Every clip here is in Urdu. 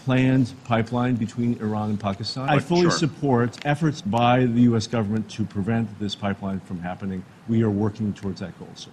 planned pipeline between Iran and Pakistan. I fully support efforts by the U.S. government to prevent this pipeline from happening. We are working towards that goal, sir.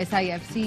SIFC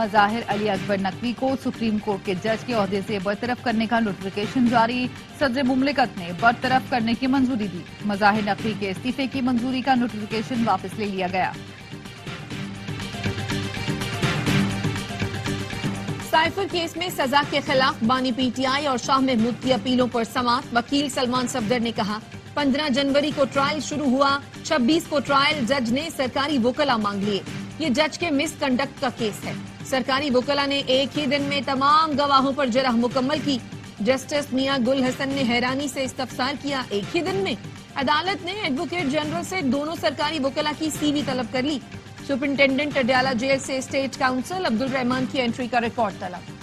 مظاہر علی اکبر نقوی کو سپریم کورٹ کے جج کے عہدے سے برطرف کرنے کا نوٹیفیکیشن جاری، صدر مملکت نے برطرف کرنے کی منظوری دی، مظاہر نقوی کے استعفے کی منظوری کا نوٹیفیکیشن واپس لے لیا گیا۔ سائفر کیس میں سزا کے خلاف بانی پی ٹی آئی اور شاہ محمود کی اپیلوں پر سماعت، وکیل سلمان صفدر نے کہا 15 جنوری کو ٹرائل شروع ہوا، 26 کو ٹرائل، جج نے سرکاری وکلا مانگ لیے، یہ جج کے مس کنڈکٹ کا کیس ہے۔ سرکاری وکلا نے ایک ہی دن میں تمام گواہوں پر جرح مکمل کی، جسٹس میاں گل حسن نے حیرانی سے استفسار کیا، ایک ہی دن میں؟ عدالت نے ایڈوکیٹ جنرل سے دونوں سرکاری وکلا کی سی وی طلب کر لی، سپرنٹینڈنٹ اڈیالہ جیل سے اسٹیٹ کاؤنسل عبد الرحمان کی انٹری کا ریکارڈ طلب۔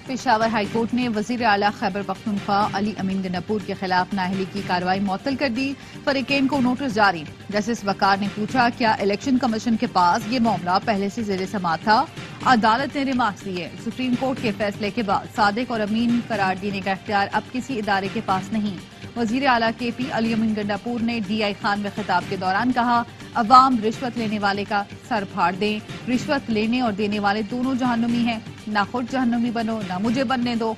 پشاور ہائی کورٹ نے وزیر اعلیٰ خیبر پختونخوا علی امین گنڈاپور کے خلاف نااہلی کی کارروائی معطل کر دی، فریقین کو نوٹس جاری۔ جسٹس وقار نے پوچھا کیا الیکشن کمیشن کے پاس یہ معاملہ پہلے سے زیر سماعت تھا؟ عدالت نے ریمارکس دیے، سپریم کورٹ کے فیصلے کے بعد صادق اور امین قرار دینے کا اختیار اب کسی ادارے کے پاس نہیں۔ وزیر اعلیٰ کے پی علی امین گنڈاپور نے ڈی آئی خان میں خطاب کے دوران کہا عوام رشوت لینے والے کا سر پھاڑ دیں، رشوت لینے اور دینے والے دونوں جہنمی ہیں، نہ خود جہنمی بنو نہ مجھے بننے دو۔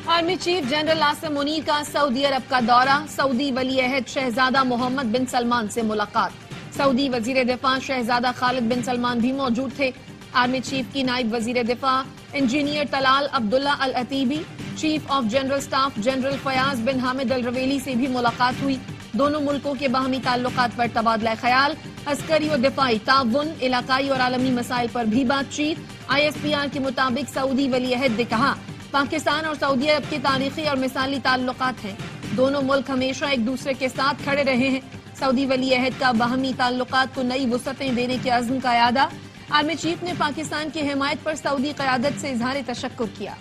Army chief general Asim Munir کا سعودی عرب کا دورہ، سعودی ولی عہد شہزادہ محمد بن سلمان سے ملاقات، سعودی وزیر دفاع شہزادہ خالد بن سلمان بھی موجود تھے۔ آرمی چیف کی نائب وزیر دفاع engineer Talal Abdullah Alotaibi, chief of general staff general Fayyaz bin Hamid Alruwaili سے بھی ملاقات ہوئی، دونوں ملکوں کے باہمی تعلقات پر تبادلہ خیال، عسکری و دفاعی تعاون، علاقائی اور عالمی مسائل پر بھی بات چیت۔ آئی ایس پی آر کے مطابق سعودی ولی عہد نے کہا پاکستان اور سعودی عرب کے تاریخی اور مثالی تعلقات ہیں، دونوں ملک ہمیشہ ایک دوسرے کے ساتھ کھڑے رہے ہیں۔ سعودی ولی عہد کا باہمی تعلقات کو نئی وسعتیں دینے کے عزم کا اعادہ، آرمی چیف نے پاکستان کی حمایت پر سعودی قیادت سے اظہار تشکر کیا۔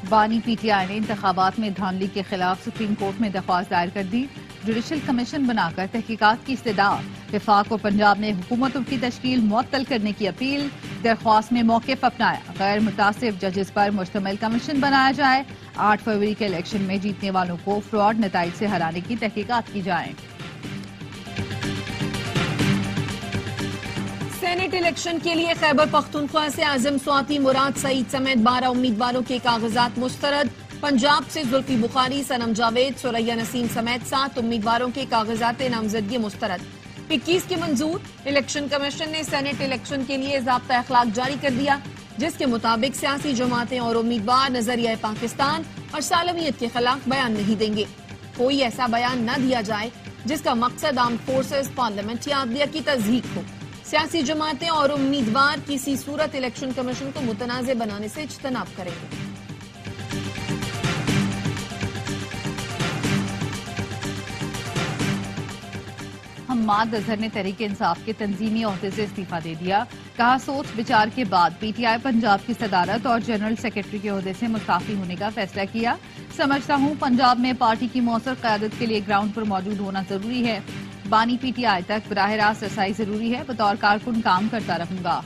بانی پی ٹی آئی نے انتخابات میں دھاندلی کے خلاف سپریم کورٹ میں درخواست دائر کر دی، جوڈیشل کمیشن بنا کر تحقیقات کی استدعا، وفاق اور پنجاب نے حکومتوں کی تشکیل معطل کرنے کی اپیل، درخواست میں موقف اپنایا، غیر متعصب ججز پر مشتمل کمیشن بنایا جائے، 8 فروری کے الیکشن میں جیتنے والوں کو فراڈ نتائج سے ہرانے کی تحقیقات کی جائیں۔ سینٹ الیکشن کے لیے خیبر پختونخوا سے اعظم سواتی مراد سعید سمیت 12 امیدواروں کے کاغذات مسترد، پنجاب سے زلفی بخاری، صنم جاوید، سریا نسیم سمیت 7 امیدواروں کے کاغذات نامزدگی مسترد، 21 کے منظور۔ الیکشن کمیشن نے سینٹ الیکشن کے لیے ضابطہ اخلاق جاری کر دیا، جس کے مطابق سیاسی جماعتیں اور امیدوار نظریہ پاکستان اور سالمیت کے خلاف بیان نہیں دیں گے، کوئی ایسا بیان نہ دیا جائے جس کا مقصد آرمڈ فورسز، پارلیمنٹ یا عدلیہ کی تضحیک ہو۔ سیاسی جماعتیں اور امیدوار کسی صورت الیکشن کمیشن کو متنازع بنانے سے اجتناب کریں گے۔ حماد اظہر نے تحریک انصاف کے تنظیمی عہدے سے استعفیٰ دے دیا، کہا سوچ بچار کے بعد پی ٹی آئی پنجاب کی صدارت اور جنرل سیکرٹری کے عہدے سے مستعفی ہونے کا فیصلہ کیا، سمجھتا ہوں پنجاب میں پارٹی کی مؤثر قیادت کے لیے گراؤنڈ پر موجود ہونا ضروری ہے، بانی پی ٹی آئی تک براہ راست رسائی ضروری ہے، بطور کارکن کام کرتا رہوں گا۔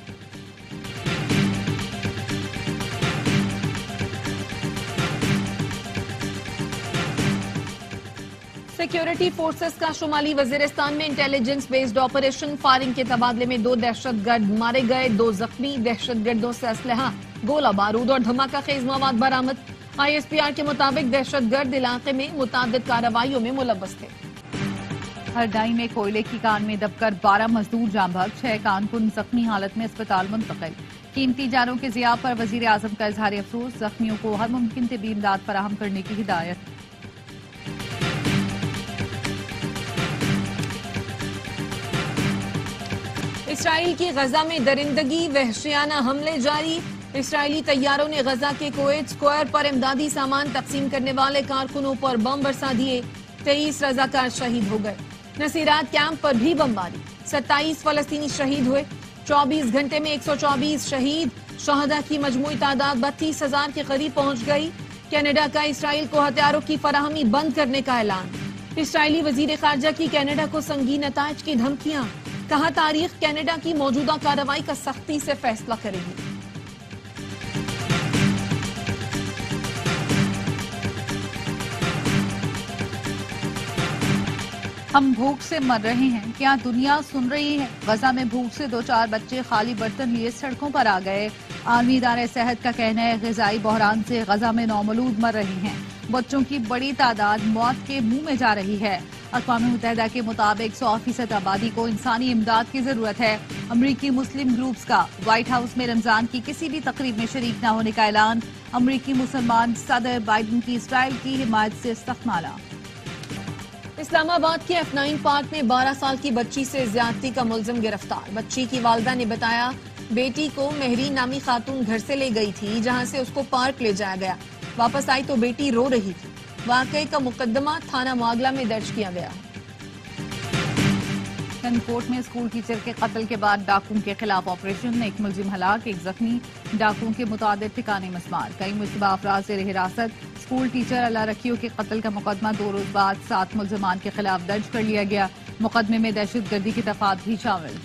سیکیورٹی فورسز کا شمالی وزیرستان میں انٹیلیجنس بیسڈ آپریشن، فائرنگ کے تبادلے میں 2 دہشت گرد مارے گئے، 2 زخمی، دہشت گردوں سے اسلحہ، گولہ بارود اور دھماکہ خیز مواد برآمد۔ آئی ایس پی آر کے مطابق دہشت گرد علاقے میں متعدد کارروائیوں میں ملوث تھے۔ ہردائی میں کوئلے کی کان میں دب کر 12 مزدور جاں بحق، 6 کارکن زخمی حالت میں اسپتال منتقل، قیمتی جانوں کے ضیاع پر وزیر اعظم کا اظہار افسوس، زخمیوں کو ہر ممکن طبی امداد فراہم کرنے کی ہدایت۔ اسرائیل کی غزہ میں درندگی، وحشیانہ حملے جاری، اسرائیلی طیاروں نے غزہ کے کویت سکوائر پر امدادی سامان تقسیم کرنے والے کارکنوں پر بم برسا دیے، 23 رضاکار شہید ہو گئے۔ نصیرات کیمپ پر بھی بمباری، 27 فلسطینی شہید ہوئے، 24 گھنٹے میں 124 شہید، شہداء کی مجموعی تعداد 32,000 کے قریب پہنچ گئی۔ کینیڈا کا اسرائیل کو ہتھیاروں کی فراہمی بند کرنے کا اعلان، اسرائیلی وزیر خارجہ کی کینیڈا کو سنگین نتائج کی دھمکیاں، کہا تاریخ کینیڈا کی موجودہ کارروائی کا سختی سے فیصلہ کرے گی۔ ہم بھوک سے مر رہے ہیں، کیا دنیا سن رہی ہے؟ غزہ میں بھوک سے 2-4 بچے خالی برتن لیے سڑکوں پر آ گئے۔ عالمی ادارہ صحت کا کہنا ہے غذائی بحران سے غزہ میں نومولود مر رہے ہیں، بچوں کی بڑی تعداد موت کے منہ میں جا رہی ہے۔ اقوام متحدہ کے مطابق 100% آبادی کو انسانی امداد کی ضرورت ہے۔ امریکی مسلم گروپس کا وائٹ ہاؤس میں رمضان کی کسی بھی تقریب میں شریک نہ ہونے کا اعلان۔ امریکی مسلمان صدر بائیڈن کی اسرائیل کی حمایت سے سخت نعرہ۔ اسلام آباد کے F9 پارک میں 12 سال کی بچی سے زیادتی کا ملزم گرفتار۔ بچی کی والدہ نے بتایا بیٹی کو مہرین نامی خاتون گھر سے لے گئی تھی، جہاں سے اس کو پارک لے جایا گیا۔ واپس آئی تو بیٹی رو رہی تھی۔ واقعے کا مقدمہ تھانہ معاگلہ میں درج کیا گیا۔ کوٹ میں اسکول ٹیچر کے قتل کے بعد ڈاکوؤں کے خلاف آپریشن، ایک ملزم ہلاک، ایک زخمی، ڈاکوؤں کے متعدد ٹھکانے مسمار، کئی مشتبہ افراد زیر حراست۔ اسکول ٹیچر اللہ رکھیوں کے قتل کا مقدمہ 2 روز بعد 7 ملزمان کے خلاف درج کر لیا گیا۔ مقدمے میں دہشت گردی کی دفعات بھی شامل۔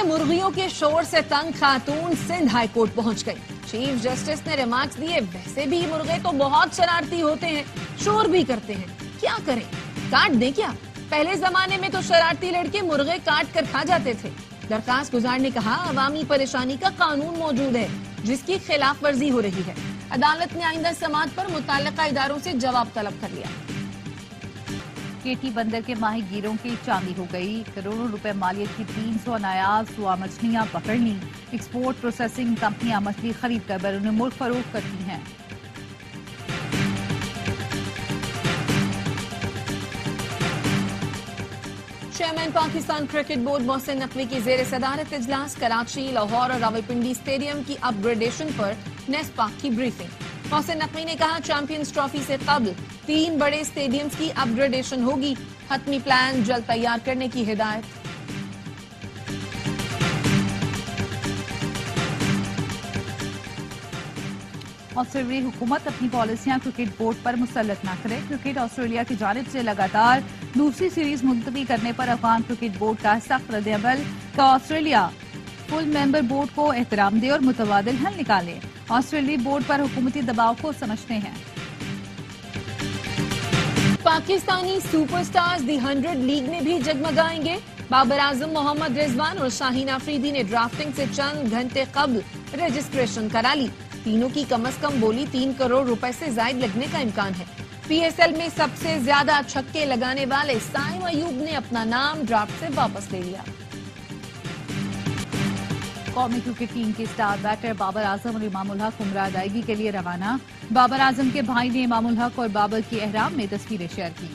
مرغیوں کے شور سے تنگ خاتون سندھ ہائی کورٹ پہنچ گئی۔ چیف جسٹس نے ریمارکس دیے ویسے بھی مرغے تو بہت شرارتی ہوتے ہیں، شور بھی کرتے ہیں، کیا کریں، کاٹ دیں کیا؟ پہلے زمانے میں تو شرارتی لڑکے مرغے کاٹ کر کھا جاتے تھے۔ درخواست گزار نے کہا عوامی پریشانی کا قانون موجود ہے جس کی خلاف ورزی ہو رہی ہے۔ عدالت نے آئندہ سماعت پر متعلقہ اداروں سے جواب طلب کر لیا۔ کیٹی بندر کے ماہی گیروں کی چاندی ہو گئی، کروڑوں روپے مالیت کی 300 نایاب سوا مچھلیاں پکڑ لیں۔ ایکسپورٹ پروسیسنگ کمپنیاں مچھلی خرید کر بیرون ملک فروخت کرتی ہیں۔ Chairman Pakistan cricket board Mohsin Naqvi کی زیر صدارت اجلاس، کراچی، لاہور اور راولپنڈی اسٹیڈیم کی اپ گریڈیشن پر نیس پاک کی بریفنگ۔ محسن نقوی نے کہا چیمپئنز ٹرافی سے قبل 3 بڑے اسٹیڈیمز کی اپ گریڈیشن ہوگی، حتمی پلان جلد تیار کرنے کی ہدایت۔ آسٹریلوی حکومت اپنی پالیسیاں کرکٹ بورڈ پر مسلط نہ کرے، کرکٹ آسٹریلیا کی جانب سے لگاتار دوسری سیریز ملتوی کرنے پر افغان کرکٹ بورڈ کا سخت رد عمل کا آسٹریلیا فل ممبر بورڈ کو احترام دے اور متبادل حل نکالے۔ آسٹریلوی بورڈ پر حکومتی دباؤ کو سمجھتے ہیں۔ پاکستانی سپر سٹارز دی 100 لیگ میں بھی جگمگائیں گے۔ بابر اعظم، محمد رضوان اور شاہین آفریدی نے ڈرافٹنگ سے چند گھنٹے قبل رجسٹریشن کرا لی۔ تینوں کی کم از کم بولی 3 کروڑ روپے سے زائد لگنے کا امکان ہے۔ پی ایس ایل میں سب سے زیادہ چھکے لگانے والے سائم ایوب نے اپنا نام ڈرافٹ سے واپس لے لیا۔ قومی کرکٹ ٹیم کے اسٹار بیٹر بابر اعظم اور امام الحق عمرہ ادائیگی کے لیے روانہ۔ بابر اعظم کے بھائی نے امام الحق اور بابر کی احرام میں تصویریں شیئر کی۔